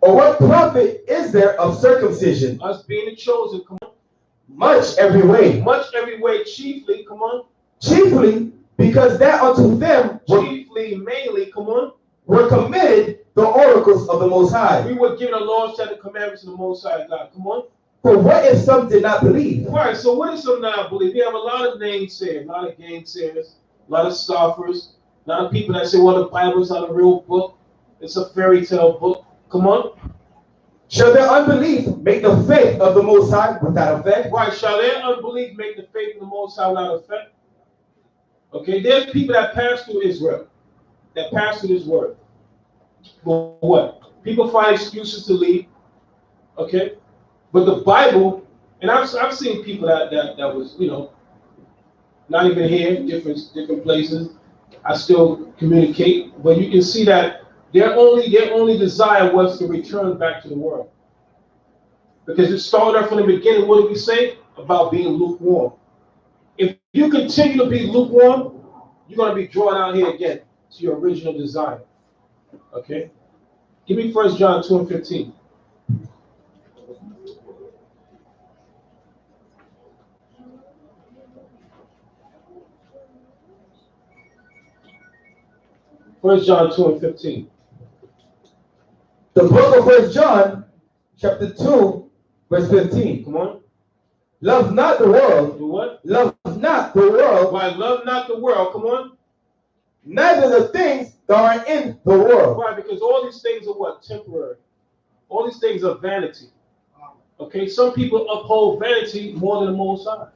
Or what profit is there of circumcision? Us being the chosen, come on. Much every way. Much every way, chiefly, come on. Chiefly, because that unto them chiefly, mainly, come on, were committed the oracles of the Most High. We were given the law, set the commandments of the Most High God. Come on. For what if some did not believe? Right, so what if some not believe? We have a lot of naysayers, a lot of gainsayers, a lot of scoffers, a lot of people that say, well, the Bible is not a real book. It's a fairy tale book. Come on. Shall their unbelief make the faith of the Most High without effect? Right, shall their unbelief make the faith of the Most High without effect? Okay, there's people that pass through Israel, that pass through this word. For what? People find excuses to leave. Okay? But the Bible, and I've seen people that was, not even here, different places. I still communicate, but you can see that their only desire was to return back to the world. Because it started from the beginning, what did we say? About being lukewarm. If you continue to be lukewarm, you're going to be drawn out here again to your original desire. Okay? Give me 1 John 2:15. First John 2:15. The book of 1 John, chapter 2, verse 15. Come on. Love not the world. Do what? Love not the world. Why? Love not the world. Come on. Neither the things that are in the world. Why? Because all these things are what? Temporary. All these things are vanity. Okay? Some people uphold vanity more than the Most High.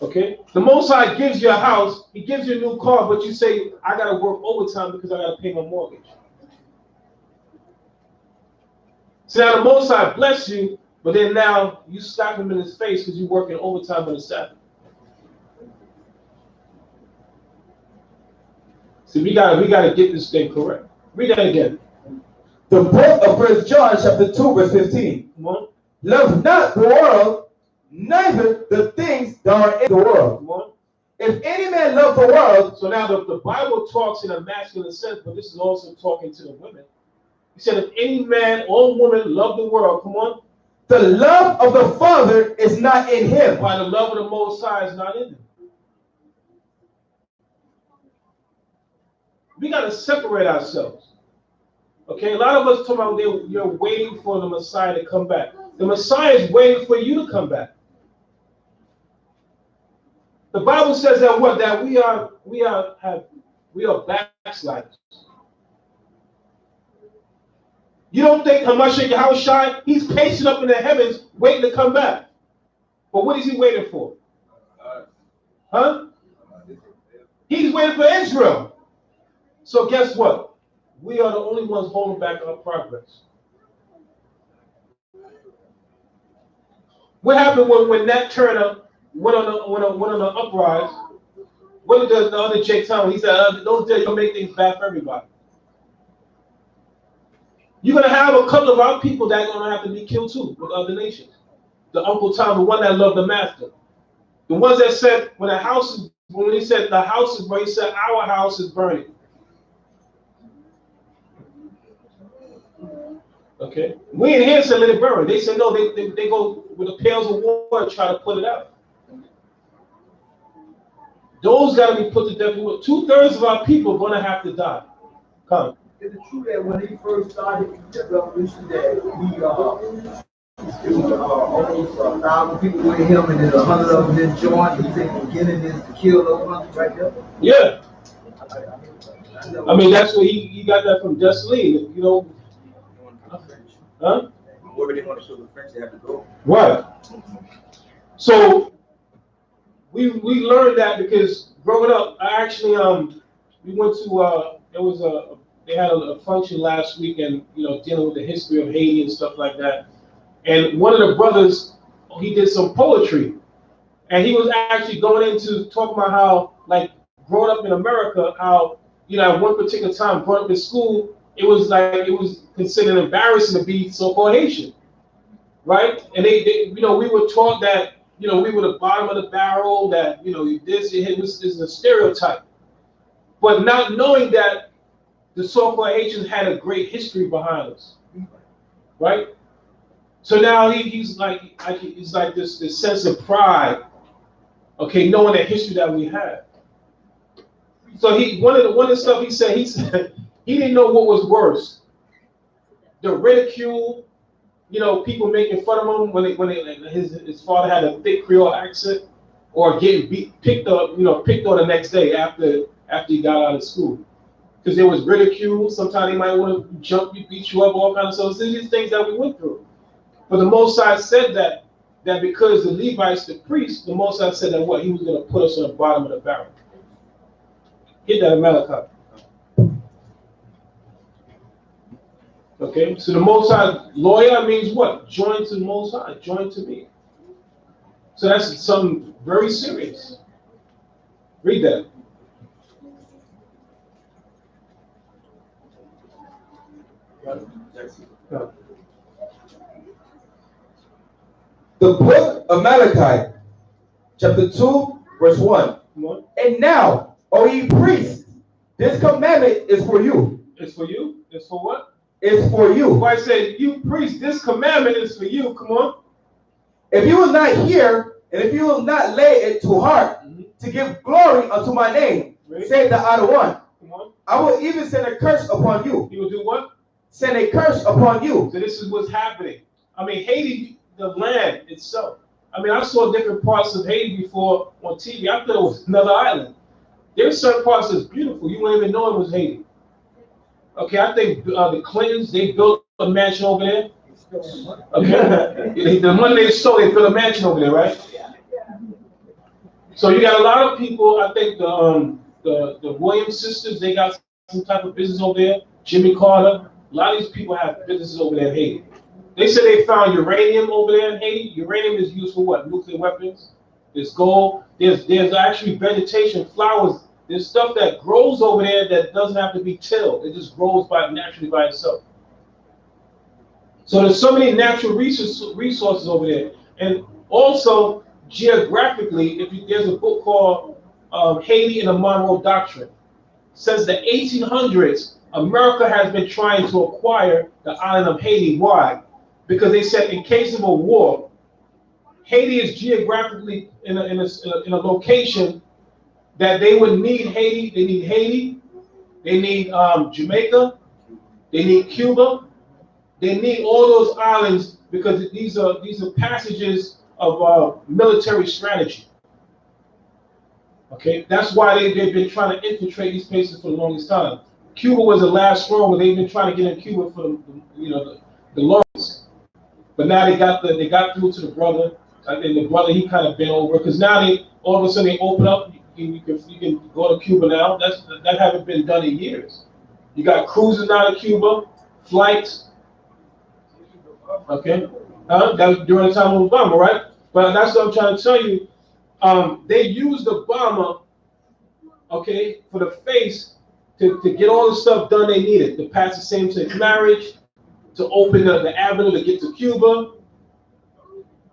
Okay? The Most High gives you a house, He gives you a new car, but you say, I got to work overtime because I got to pay my mortgage. So now the Most High bless you, but then now you slap Him in His face because you're working overtime on the Sabbath. See, we gotta get this thing correct. Read that again. The book of 1 John, chapter 2, verse 15. Come on. Love not the world, neither the things that are in the world. Come on. If any man love the world, so now the Bible talks in a masculine sense, but this is also talking to the women. He said, if any man or woman love the world, come on. The love of the Father is not in him. Why? The love of the Most High is not in him. We got to separate ourselves. Okay, a lot of us talk about you're waiting for the Messiah to come back. The Messiah is waiting for you to come back. The Bible says that what? That we are backsliders. You don't think Hamashiach Yahushua, he's patient up in the heavens waiting to come back. But what is he waiting for? Huh? He's waiting for Israel. So guess what? We are the only ones holding back our progress. What happened when Nat Turner went on the uprise? What did the other Jake tell him? He said, "Don't tell you to make things bad for everybody." You're gonna have a couple of our people that are gonna have to be killed too with other nations. The Uncle Tom, the one that loved the master, the ones that said when he said the house is burning, he said our house is burning. Okay, we in here said let it burn. They said no. They go with the pails of water try to put it out. Those got to be put to death. 2/3 of our people are gonna have to die. Come. Is it true that when he first started the revolution that it was almost 1,000 people with him and then 100 of them didn't join? He said the beginning is to kill those 100 right there? Yeah. I mean, that's where he got that from Dessalines, Huh? Wherever they want to show the French, they have to go. Right. So we learned that because growing up, I actually we went to they had a function last week and dealing with the history of Haiti and stuff like that. And one of the brothers, he did some poetry, and he was actually going into talking about how, like, growing up in America, how at one particular time, growing up in school, it was considered embarrassing to be so-called Haitian, right? And they we were taught that we were the bottom of the barrel, that this is a stereotype, but not knowing that the so-called Haitians had a great history behind us, right? So now he's like this sense of pride, okay, knowing the history that we have. So one of the stuff he said he didn't know what was worse, the ridicule, people making fun of him when his father had a thick Creole accent, or getting picked on the next day after he got out of school, because there was ridicule. Sometimes they might want to jump you, beat you up, all kinds of stuff. These things that we went through. But the Most High said that because the Levites, the priests, the Most High said that he was going to put us on the bottom of the barrel. Hit that in Malachi. Okay, so the Most High, lawyer means what? Joined to the Most High, joined to me. So that's something very serious. Read that. The book of Malachi, chapter 2, verse 1. And now, O ye priests, this commandment is for you. It's for you? It's for what? It's for you. Why I said, you priests, this commandment is for you. Come on. If you will not hear, and if you will not lay it to heart, to give glory unto my name, say the other one. Come on. I will even send a curse upon you. He will do what? Send a curse upon you. So this is what's happening. I mean, Haiti, the land itself. I mean, I saw different parts of Haiti before on TV. I thought it was another island. There's certain parts that's beautiful. You wouldn't even know it was Haiti. Okay, I think the Clintons, they built a mansion over there. Okay, the money they stole, they built a mansion over there, right? So you got a lot of people. I think the Williams sisters, they got some type of business over there. Jimmy Carter, a lot of these people have businesses over there in Haiti. They said they found uranium over there in Haiti. Uranium is used for what? Nuclear weapons. There's gold. There's actually vegetation, flowers. There's stuff that grows over there that doesn't have to be tilled. It just grows naturally by itself. So there's so many natural resources over there. And also, geographically, there's a book called Haiti and the Monroe Doctrine. It says the 1800s, America has been trying to acquire the island of Haiti. Why? Because they said in case of a war, Haiti is geographically in a location that they would need Haiti. They need Haiti. They need Jamaica. They need Cuba. They need all those islands because these are passages of military strategy. Okay, that's why they've been trying to infiltrate these places for the longest time. Cuba was the last straw where they've been trying to get in Cuba for the longest. But now they got through to the brother, and the brother he kind of bent over because now all of a sudden they open up. You can go to Cuba now. That haven't been done in years. You got cruises out of Cuba, flights. Okay, that was during the time of Obama, right? But that's what I'm trying to tell you. They used Obama, okay, for the face to get all the stuff done they needed, to pass the same-sex marriage, to open the avenue to get to Cuba.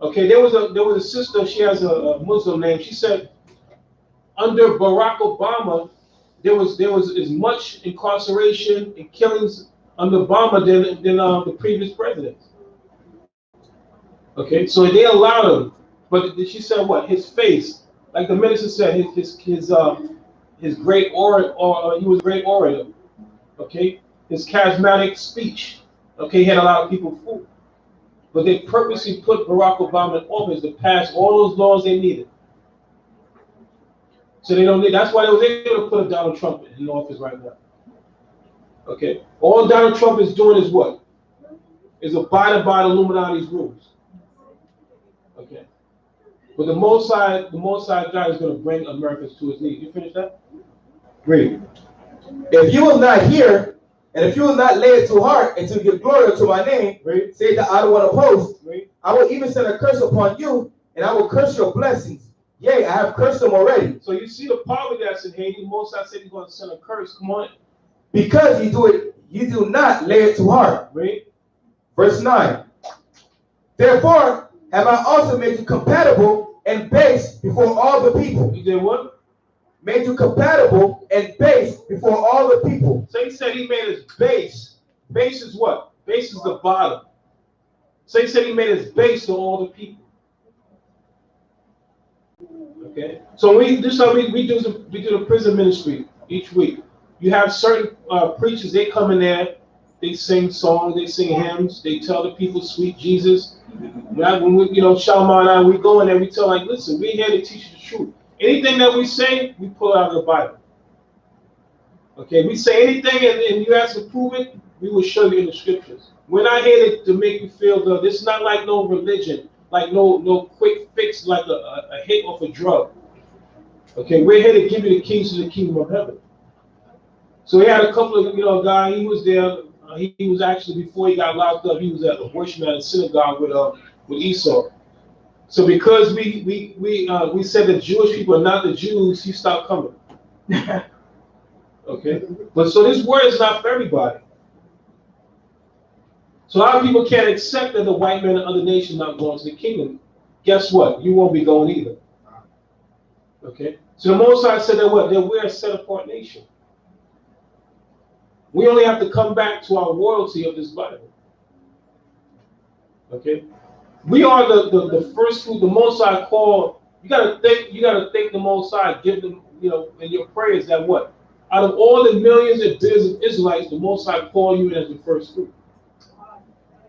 Okay, there was a sister. She has a Muslim name. She said under Barack Obama, there was as much incarceration and killings under Obama than the previous presidents. Okay, so they allowed him, but she said what? His face, like the minister said, his great orator, he was a great orator. Okay, his charismatic speech. Okay, he had a lot of people fooled, but they purposely put Barack Obama in office to pass all those laws they needed. So they don't need. That's why they was able to put a Donald Trump in office right now. Okay, all Donald Trump is doing is what? Is abiding by the Illuminati's rules. Okay, but the Most High God is going to bring America to its knees. You finish that? Great. If you will not hear, and if you will not lay it to heart, and to give glory to my name, say the I want to post, I will even send a curse upon you, and I will curse your blessings. Yea, I have cursed them already. So you see the poverty that's in Haiti. Most High said he's going to send a curse. Come on. Because you do not lay it to heart. Read. Verse 9. Therefore have I also made you compatible and base before all the people. You did what? made you compatible and base before all the people. So he said he made us base. Base is what? Base is the bottom. So he said he made us base to all the people. Okay. So this is how we do the prison ministry each week. You have certain preachers. They come in there. They sing songs. They sing hymns. They tell the people sweet Jesus. When we, Shalom and I, we go in there. We tell like, listen, we're here to teach you the truth. Anything that we say, we pull out of the Bible. Okay. We say anything, and you ask to prove it, we will show you in the scriptures. We're not here to make you feel good. This is not like no religion, like no quick fix, like a hit off a drug. Okay, we're here to give you the keys to the kingdom of heaven. So he had a couple of, guy. He was there. He was actually, before he got locked up, he was at a worship at a synagogue with Esau. So because we said that Jewish people are not the Jews, he stopped coming. Okay, but so this word is not for everybody. So a lot of people can't accept that the white man and other nations not going to the kingdom. Guess what? You won't be going either. Okay? So the Most High said that what? That we're a set apart nation. We only have to come back to our royalty of this Bible. Okay? We are the first fruit. The Most High called. You gotta thank the Most High, give them, in your prayers that what? Out of all the millions and billions of Israelites, the Most High called you in as the first fruit.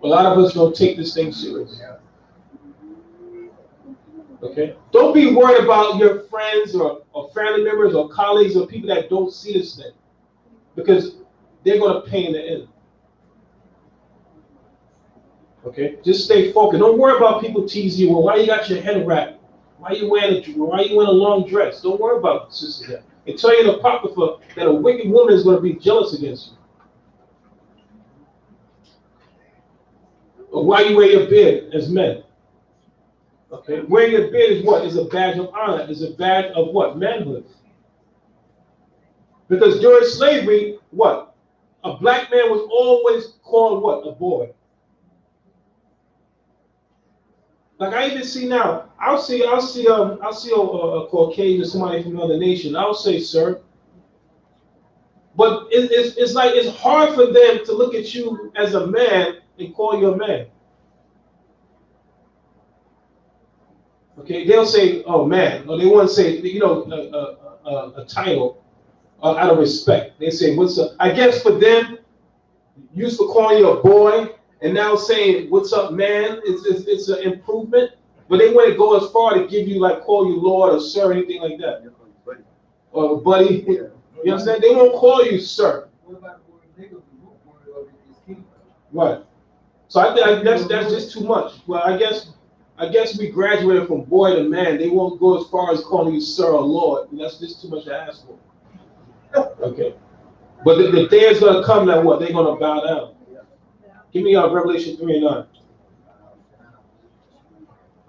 A lot of us don't take this thing serious. Okay? Don't be worried about your friends or family members or colleagues or people that don't see this thing. Because they're going to pay in the end. Okay? Just stay focused. Don't worry about people teasing you. Well, why you got your head wrapped? Why you wearing a long dress? Don't worry about it, sister. It tell you in the Apocrypha that a wicked woman is going to be jealous against you. Or why you wear your beard as men. Okay, wearing your beard is what? Is a badge of honor. Is a badge of what? Manhood. Because during slavery, what? A black man was always called what? A boy. Like I even see now, I'll see a Caucasian, somebody from another nation. I'll say, sir. But it's like it's hard for them to look at you as a man and call you a man. Okay, they'll say, "Oh man," or they want to say, a title out of respect. They say, "What's up?" I guess for them, used to calling you a boy, and now saying, "What's up, man?" It's an improvement. But they want to go as far to give you call you Lord or Sir, or anything like that, or buddy. Yeah. You understand? They won't call you Sir. What about the word nigga? Right. So I think that's just too much. Well, I guess we graduated from boy to man. They won't go as far as calling you Sir or Lord. That's just too much to ask for. Okay. But the day is going to come that what? They're going to bow down. Give me Revelation 3 and 9.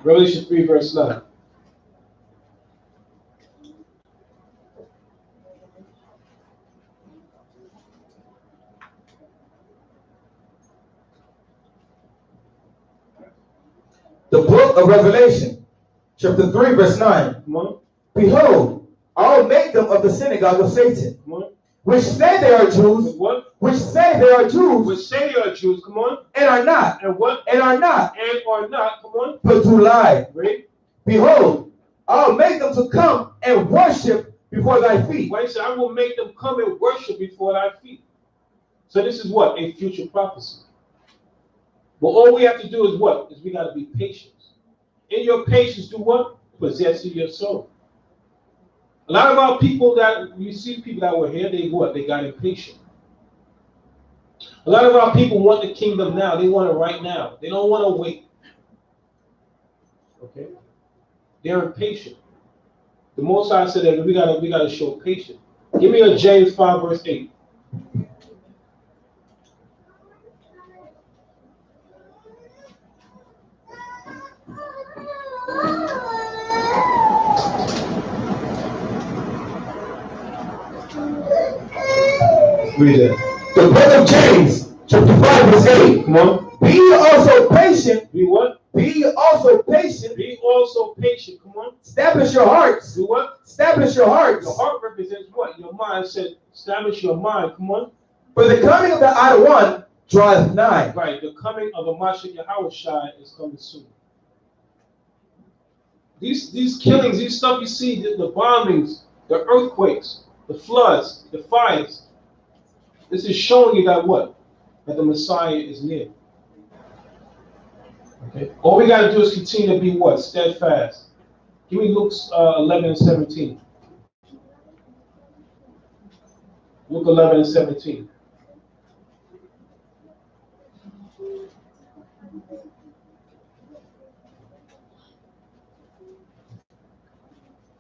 Revelation 3 verse 9. The book of Revelation, chapter 3, verse 9. Come on. Behold, I'll make them of the synagogue of Satan, Come on. which say they are Jews. What? Which say they are Jews. Which say they are Jews. Come on. And are not. And what? And are not. And are not. Come on. But do lie. Read. Behold, I'll make them to come and worship before thy feet. Why he said, I will make them come and worship before thy feet. So this is what? A future prophecy. But all we have to do is what? Is we got to be patient. In your patience, do what? Possess your soul. A lot of our people that, you see people that were here, they what? They got impatient. A lot of our people want the kingdom now. They want it right now. They don't want to wait. Okay? They're impatient. The Most High said that we gotta show patience. Give me a James 5 verse 8. Read that. The book of James, chapter 5, verse 8. Come on. Be ye also patient. Be what? Be ye also patient. Be also patient. Come on. Establish your hearts. Do what? Establish your hearts. Your heart represents what? Your mind said, establish your mind. Come on. For the coming of the Idle One draweth nigh. Right. The coming of the Mashiach Yahushua is coming soon. These killings, these stuff you see, the bombings, the earthquakes, the floods, the fires. This is showing you that what? That the Messiah is near. Okay. All we got to do is continue to be what? Steadfast. Give me Luke 11 and 17. Luke 11 and 17.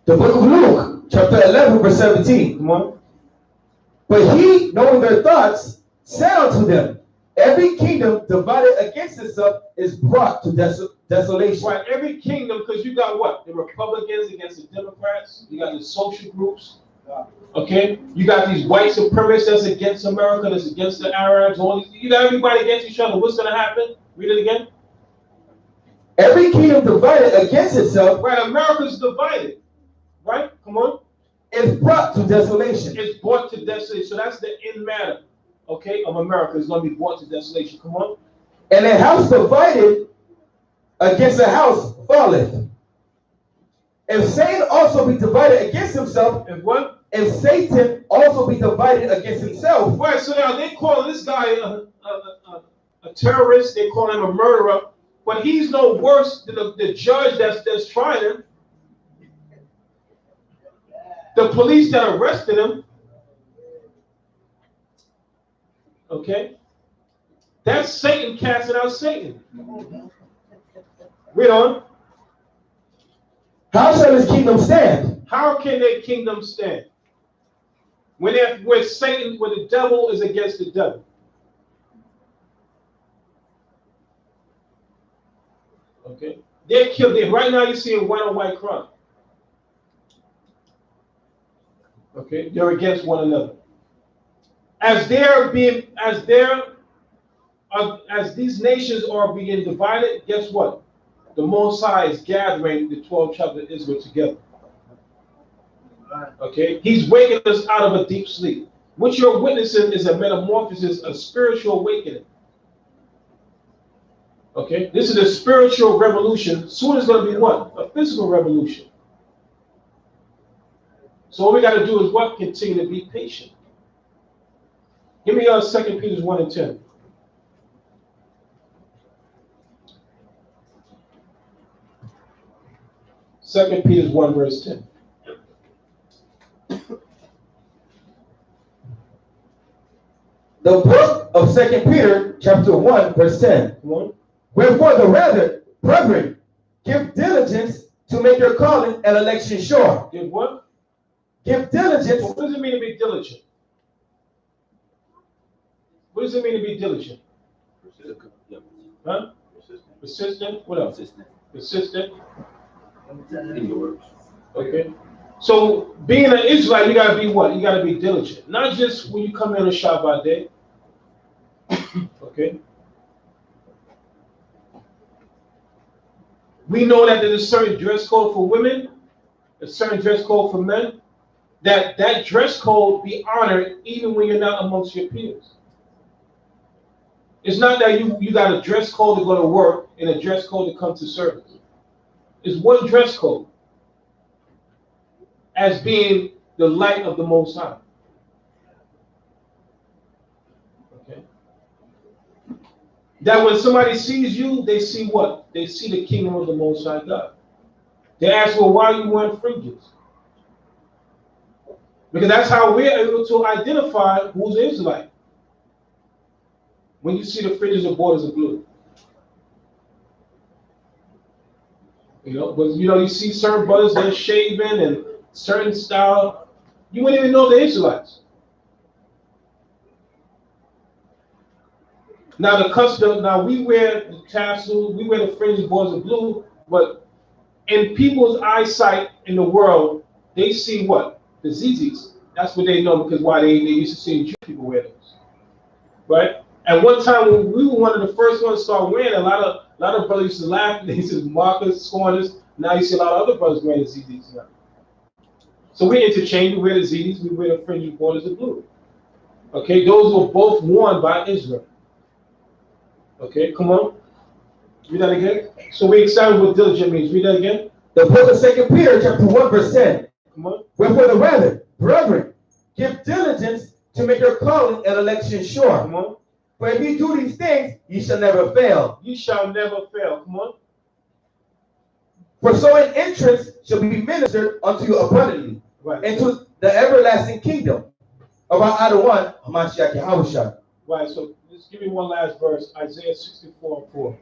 The book of Luke, chapter 11, verse 17. Come on. But he, knowing their thoughts, said unto them, every kingdom divided against itself is brought to desolation. Right, every kingdom, because you got what? The Republicans against the Democrats. You got the social groups. Okay? You got these white supremacists that's against America, that's against the Arabs. All these, you got everybody against each other. What's going to happen? Read it again. Every kingdom divided against itself. Right, America's divided. Right? Come on. Is brought to desolation. It's brought to desolation. So that's the end matter, okay, of America. It's going to be brought to desolation. Come on. And a house divided against a house falleth. If Satan also be divided against himself, and what? If Satan also be divided against himself. Right, so now they call this guy a terrorist, they call him a murderer, but he's no worse than the judge that's trying him. The police that arrested him. Okay? That's Satan casting out Satan. Read on. How shall his kingdom stand? How can their kingdom stand? Where Satan, where the devil is against the devil. Okay? They're killed. Right now you're seeing white on white crime. Okay? They're against one another. As these nations are being divided, guess what? The Most High is gathering the 12 tribes of Israel together. Okay? He's waking us out of a deep sleep. What you're witnessing is a metamorphosis, a spiritual awakening. Okay? This is a spiritual revolution. Soon it's going to be what? A physical revolution. So all we got to do is what? Continue to be patient. Give me 2 Peter 1 and 10. Second Peter 1 verse 10. The book of 2 Peter chapter 1 verse 10. Wherefore the rather, brethren, give diligence to make your calling and election sure. Give what? Give diligence. What does it mean to be diligent? What does it mean to be diligent? Huh? Persistent. What else? Persistent. In your works. Okay. So being an Israelite, you gotta be what? You gotta be diligent. Not just when you come in on Shabbat day. Okay. We know that there's a certain dress code for women, a certain dress code for men. That dress code be honored even when you're not amongst your peers. It's not that you got a dress code to go to work and a dress code to come to service. It's one dress code as being the light of the Most High. Okay. That when somebody sees you, they see what? They see the kingdom of the Most High God. They ask, well, why are you wearing fringes? Because that's how we're able to identify who's Israelite. When you see the fringes and borders of blue. But you see certain brothers that are shaving and certain style. You wouldn't even know they're Israelites. Now the custom, we wear the tassel, we wear the fringes, borders of blue, but in people's eyesight in the world, they see what? The zizis. That's what they know because why they used to see Jewish people wear those. Right? At one time, when we were one of the first ones to start wearing, a lot of brothers used to laugh. They said Marcus, Scorners. Now you see a lot of other brothers wearing the ZDs now. So we interchange. We wear the ZDs. We wear the fringe borders of blue. Okay, those were both worn by Israel. Okay, come on. Read that again. So we examine what diligent means. Read that again. The book of 2 Peter, chapter 1, verse 10. Come on. Wherefore the rather, brethren, give diligence to make your calling and election sure. Come on. For if ye do these things, ye shall never fail. You shall never fail. Come on. For so an entrance shall be ministered unto you abundantly, Right. into the everlasting kingdom of our other one, Hamashiach Yahushua. Right. So just give me one last verse. Isaiah 64:4.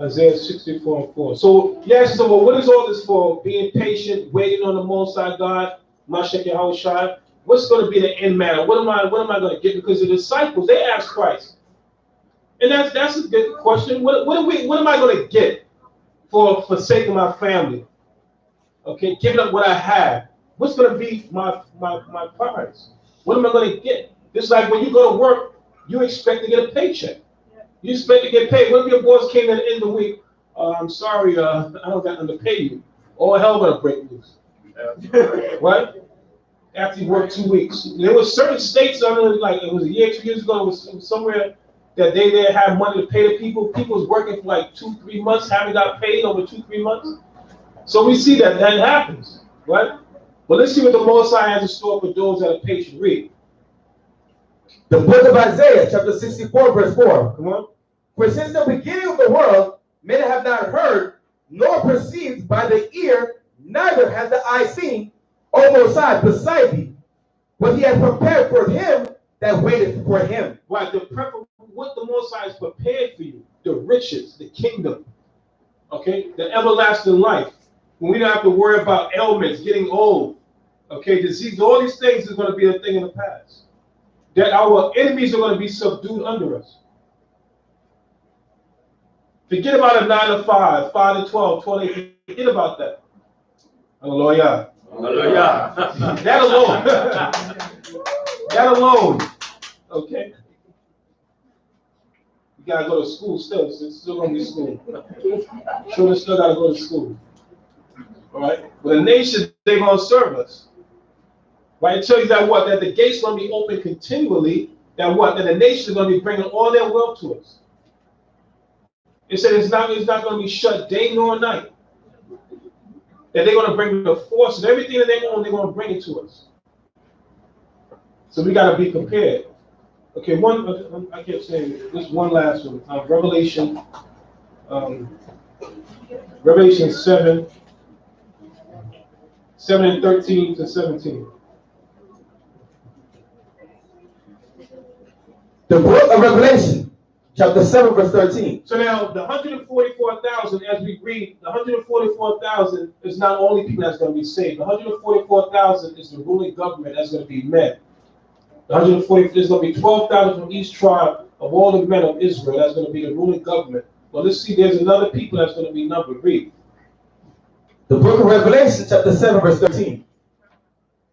Isaiah 64:4. So yes, so what is all this for? Being patient, waiting on the Most High God, Mashiach Yahushua. What's going to be the end matter? What am I going to get? Because the disciples, they asked Christ, and that's a good question. What am I going to get for forsaking my family? Okay, giving up what I have. What's going to be my prize? What am I going to get? It's like when you go to work, you expect to get a paycheck. You expect to get paid. What if your boss came at the end of the week? I'm sorry, I don't got nothing to pay you. All hell gonna break loose. Right? After you work 2 weeks. There were certain states, like it was a year, 2 years ago, it was somewhere that they didn't have money to pay the people. People was working for like 2-3 months, haven't got paid over 2-3 months. So we see that happens, right? But let's see what the Most High has in store for those that are patient. Read. The book of Isaiah, chapter 64, verse 4. Come on. For since the beginning of the world, men have not heard, nor perceived by the ear, neither has the eye seen, O Most High, beside thee, what he has prepared for him that waiteth for him. Right, what the Most High has prepared for you, the riches, the kingdom, okay, the everlasting life. When we don't have to worry about ailments, getting old, okay, disease, all these things is going to be a thing in the past. That our enemies are going to be subdued under us. Forget about a 9 to 5, 5 to 12, 20. Forget about that. Hallelujah. Hallelujah. That alone. That alone. Okay. You gotta go to school still. It's still gonna be school. Children still gotta go to school. All right. But the nations, they're gonna serve us. Right? It tells you that what? That the gates gonna be open continually. That what? That the nations are gonna be bringing all their wealth to us. It said it's not going to be shut day nor night. That they're going to bring the force and everything that they own, they're going to bring it to us. So we got to be prepared. Okay, I kept saying this one last one. Revelation 7 and 13 to 17. The book of Revelation, chapter 7, verse 13. So now the 144,000, as we read, the 144,000 is not only people that's going to be saved. The 144,000 is the ruling government that's going to be met. The 140, there's going to be 12,000 from each tribe of all the men of Israel. That's going to be the ruling government. Well, let's see, there's another people that's going to be numbered. Read. The book of Revelation, chapter 7, verse 13.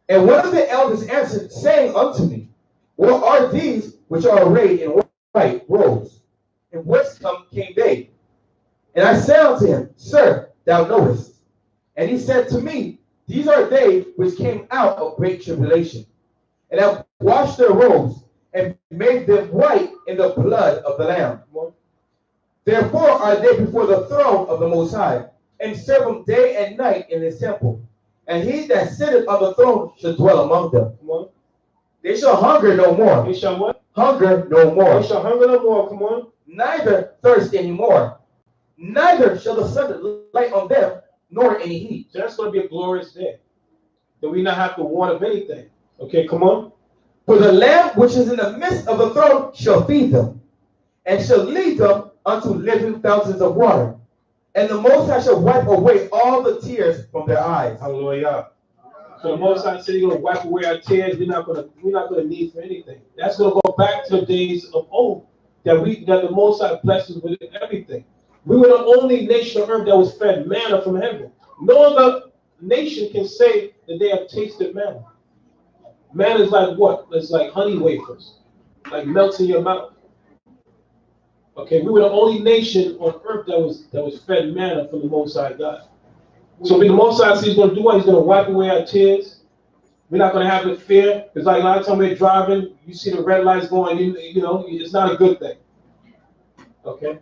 And one of the elders answered, saying unto me, what are these which are arrayed in white robes? And whence came they? And I said unto him, Sir, thou knowest. And he said to me, These are they which came out of great tribulation, and have washed their robes, and made them white in the blood of the Lamb. Therefore are they before the throne of the Most High, and serve him day and night in his temple. And he that sitteth on the throne shall dwell among them. They shall hunger no more. They shall what? Hunger no more. They shall hunger no more. Come on. Neither thirst anymore. Neither shall the sun light on them, nor any heat. So that's going to be a glorious day. That we not have to want of anything. Okay, come on. For the Lamb which is in the midst of the throne shall feed them, and shall lead them unto living fountains of water. And the Most High shall wipe away all the tears from their eyes. Hallelujah. So the Most High said He's going to wipe away our tears. We're not going to need for anything. That's going to go back to the days of old. That the Most High blessed us with everything. We were the only nation on earth that was fed manna from heaven. No other nation can say that they have tasted manna. Man is like what? It's like honey wafers, like melts in your mouth. Okay, we were the only nation on earth that was fed manna from the Most High God. So the Most High says he's going to do what? He's going to wipe away our tears. We're not going to have the fear. It's like a lot of times we're driving, you see the red lights going, you know, it's not a good thing. Okay?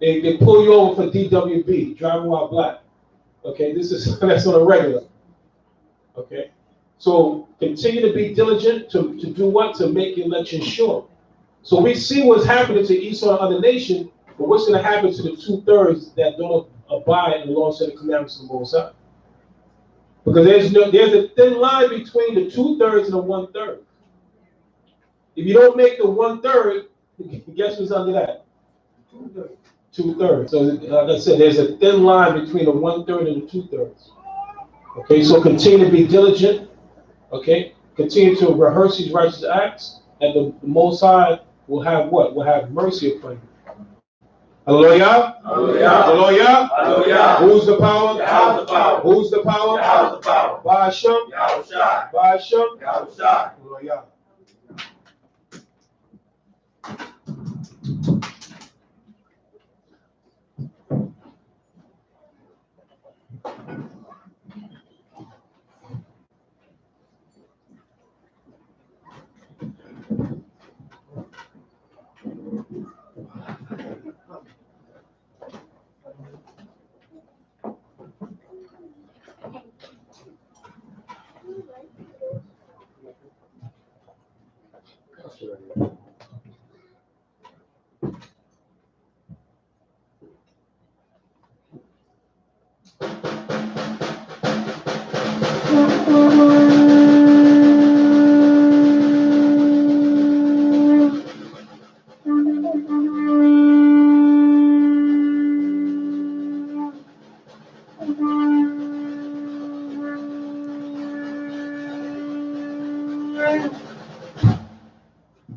They pull you over for DWB, driving while black. Okay, that's on a regular. Okay? So continue to be diligent to do what? To make your election sure. So we see what's happening to Esau and other nations, but what's going to happen to the 2/3 that don't abide in the laws and the commandments of the Most High? Because there's a thin line between the 2/3 and the 1/3. If you don't make the 1/3, guess what's under that? 2/3. So like I said, there's a thin line between the 1/3 and the 2/3. Okay, so continue to be diligent. Okay, continue to rehearse these righteous acts, and the Most High will have what? Will have mercy upon you. Hallelujah. Hallelujah. Hallelujah. Hallelujah. Who's the power? Yahweh's the power. Who's the power? Yahweh's the power. By Hashem. Yahushua. By Hashem. Yahushua. Hallelujah.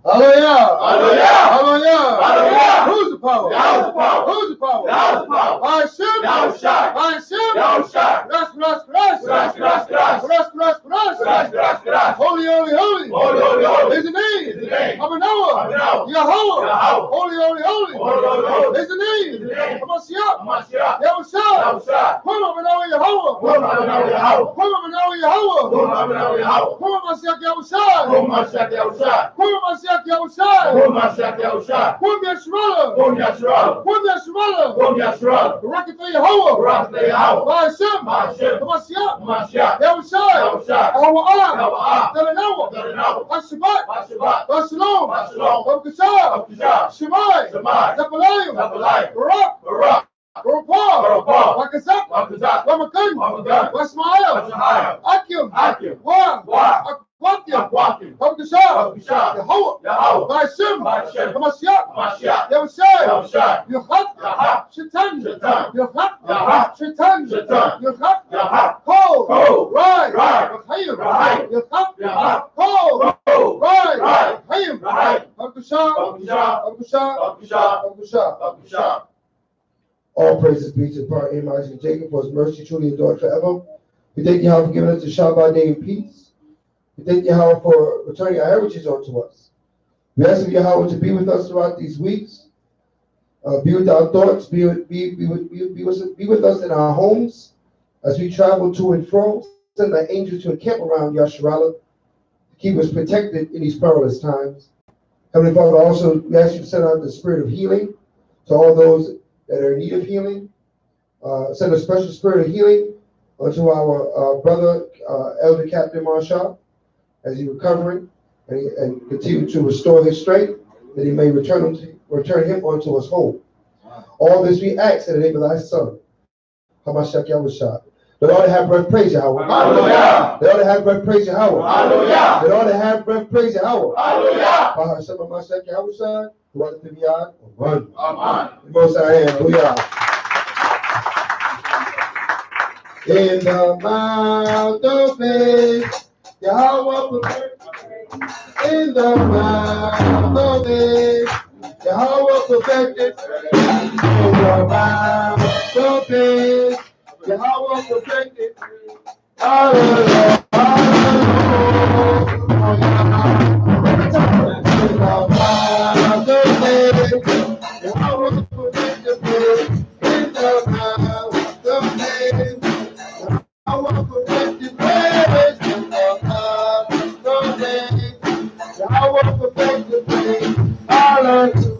Hallelujah! Hallelujah! Hallelujah! Hallelujah! Who's the power? Yahweh's the power. Who's the power? Yahweh's the power. By Hashem! Yahushua. By Hashem! Yahushua. Crash, crash, crash! Crash, crash, crash. Crash, crash, crash! Crash, crash, crash. Holy, holy, holy! Holy, holy, holy. Is the name? Is the name. Abanawa! Abanawa. Yahweh! Yahweh. Holy, holy, holy! Holy, holy, holy. Is the name? Is the name. Hamashiach! Hamashiach. Yahushua! Yahushua. Come Abanawa Yahweh! Come Abanawa Yahweh. Come Abanawa Yahweh! Come Abanawa Yahweh. Come Hamashiach Yahushua! Come Mashiach Yahushua. Come Hamashiach Yahushua! Come Mashiach Yahushua. Come Yeshua! Come Yeshua. Come Yeshua! Come Yeshua. Rocket for Yahweh! Barak Yahweh. By Hashem! By Hashem. Hamashiach! Mashiach. Yahushua! Yahushua. Awa'ah! Yahweh. Dalanawa! Dalanawa. Hashabat! Hashabat. Bashalom! Bashalom. Babkashah! Abkashah. Shemai! Shemai. Zapalayim! Zapalayim. Barak! Barak. Barapah! Barapah. Wakazak! Wakazak. Ramakan! Ramakan. Wasmaya! Washahaya. Akim! Akim. Wa! Wa. Akwakim! Akwakim. Babkashah! Abkashah. Yahweh! Yahweh. By Hashem! By Hashem. Hamashiach! Mashiach. Yahushua! Yahushua. Yachat! Yachat. Shaitan! Shaitan. Yachat! Yachat. Shaitan! Shaitan. Yachat! Yachat. Kol! Kol. Right! Right. Rahayim! Rahayim. Yachat! Yachat. Kol! Kol. Right! Right. Rahayim! Rahayim. Babkashah! Babkashah. Babkashah! Abkashah. Babkashah! Abkashah. All praises be to our Abraham, Isaac, and Jacob for his mercy truly endured forever. We thank Yahweh for giving us the Shabbat day in peace. We thank Yahweh for returning our heritage unto us. We ask of Yahweh to be with us throughout these weeks. Be with our thoughts. Be with us in our homes as we travel to and fro. Send the angels to encamp around Yasharallah to keep us protected in these perilous times. Heavenly Father, also we ask you to send out the spirit of healing to all those that are in need of healing. Send a special spirit of healing unto our brother, Elder Captain Marshall, as he's recovering and continue to restore his strength, that he may return him unto us whole. All this we ask in the name of thy Son, Hamashiach Yahushua. Let all that have breath praise Yahweh. Hallelujah. Let all that have breath praise Yahweh. Hallelujah. Let all that have breath praise Yahweh. Hallelujah. Hashem Hamashiach Yahushua. What the beyond? Run. Amen. Most I am. Hallelujah. In the mouth of faith, Yahweh perfect. In the mouth of faith, Yahweh perfected. In the mouth of faith, Yahweh perfected. Hallelujah. Hallelujah. expect the praise. I learned to